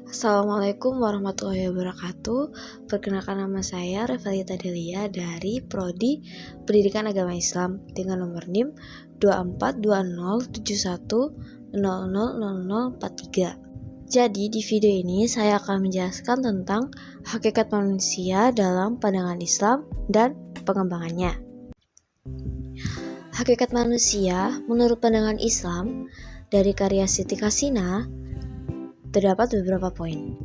Assalamualaikum warahmatullahi wabarakatuh. Perkenalkan, nama saya Revalita Delia dari Prodi Pendidikan Agama Islam dengan nomor NIM 242071000043. Jadi di video ini saya akan menjelaskan tentang hakikat manusia dalam pandangan Islam dan pengembangannya. Hakikat manusia menurut pandangan Islam dari karya Siti Kasina terdapat beberapa poin,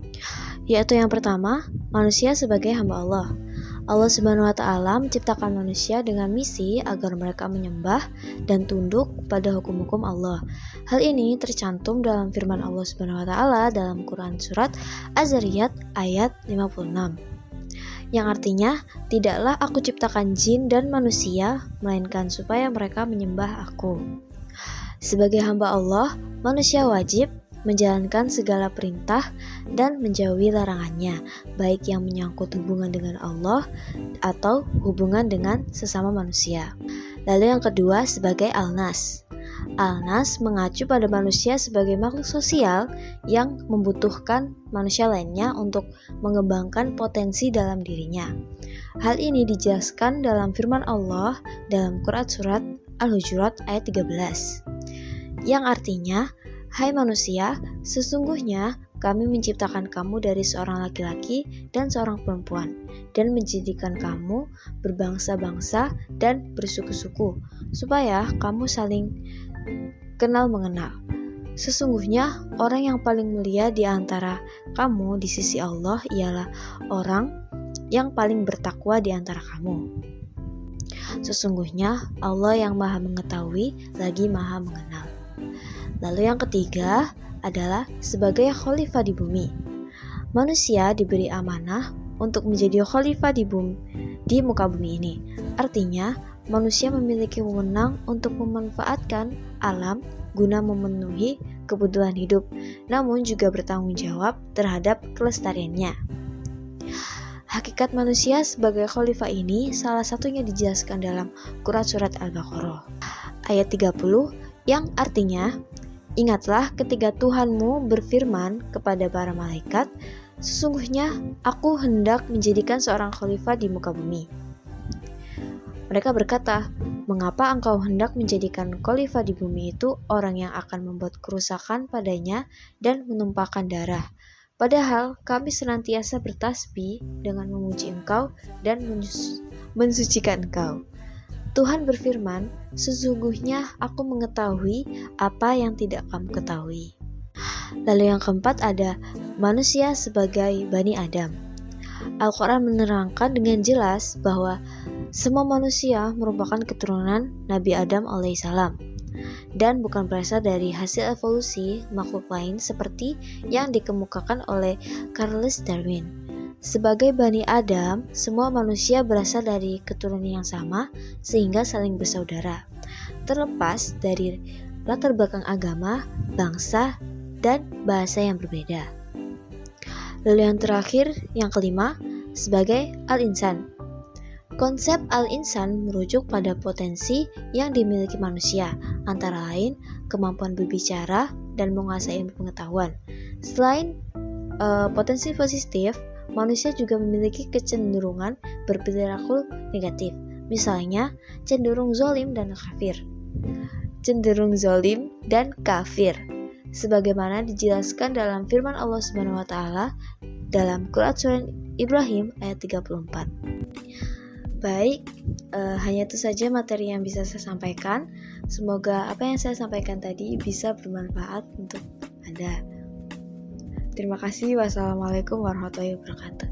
yaitu yang pertama, manusia sebagai hamba Allah. Allah Subhanahu wa Ta'ala menciptakan manusia dengan misi agar mereka menyembah dan tunduk pada hukum-hukum Allah. Hal ini tercantum dalam firman Allah Subhanahu wa Ta'ala dalam Quran surat Az-Zariyat ayat 56, yang artinya, tidaklah aku ciptakan jin dan manusia melainkan supaya mereka menyembah aku. Sebagai hamba Allah, manusia wajib menjalankan segala perintah dan menjauhi larangannya, baik yang menyangkut hubungan dengan Allah atau hubungan dengan sesama manusia. Lalu yang kedua, sebagai Al-Nas. Al-Nas mengacu pada manusia sebagai makhluk sosial yang membutuhkan manusia lainnya untuk mengembangkan potensi dalam dirinya. Hal ini dijelaskan dalam firman Allah dalam Quran surat Al-Hujurat ayat 13, yang artinya, hai manusia, sesungguhnya kami menciptakan kamu dari seorang laki-laki dan seorang perempuan, dan menjadikan kamu berbangsa-bangsa dan bersuku-suku, supaya kamu saling kenal mengenal. Sesungguhnya orang yang paling mulia di antara kamu di sisi Allah ialah orang yang paling bertakwa di antara kamu. Sesungguhnya Allah yang maha mengetahui lagi maha mengenal. Lalu yang ketiga adalah sebagai khalifah di bumi. Manusia diberi amanah untuk menjadi khalifah di muka bumi ini. Artinya, manusia memiliki wewenang untuk memanfaatkan alam guna memenuhi kebutuhan hidup, namun juga bertanggung jawab terhadap kelestariannya. Hakikat manusia sebagai khalifah ini salah satunya dijelaskan dalam Quran surat Al-Baqarah ayat 30, yang artinya, ingatlah ketika Tuhanmu berfirman kepada para malaikat, sesungguhnya aku hendak menjadikan seorang khalifah di muka bumi. Mereka berkata, mengapa engkau hendak menjadikan khalifah di bumi itu orang yang akan membuat kerusakan padanya dan menumpahkan darah? Padahal kami senantiasa bertasbih dengan memuji engkau dan mensucikan engkau. Tuhan berfirman, sesungguhnya aku mengetahui apa yang tidak kamu ketahui. Lalu yang keempat ada manusia sebagai Bani Adam. Al-Quran menerangkan dengan jelas bahwa semua manusia merupakan keturunan Nabi Adam alaihissalam dan bukan berasal dari hasil evolusi makhluk lain seperti yang dikemukakan oleh Charles Darwin. Sebagai Bani Adam, semua manusia berasal dari keturunan yang sama sehingga saling bersaudara, terlepas dari latar belakang agama, bangsa, dan bahasa yang berbeda. Lalu yang terakhir, yang kelima, sebagai Al-Insan. Konsep Al-Insan merujuk pada potensi yang dimiliki manusia, antara lain kemampuan berbicara dan menguasai ilmu pengetahuan. Selain potensi positif, manusia juga memiliki kecenderungan berperilaku negatif, misalnya cenderung zalim dan kafir, sebagaimana dijelaskan dalam firman Allah Subhanahu wa Ta'ala dalam Quran surat Ibrahim ayat 34. Baik, hanya itu saja materi yang bisa saya sampaikan. Semoga apa yang saya sampaikan tadi bisa bermanfaat untuk Anda. Terima kasih. Wassalamualaikum warahmatullahi wabarakatuh.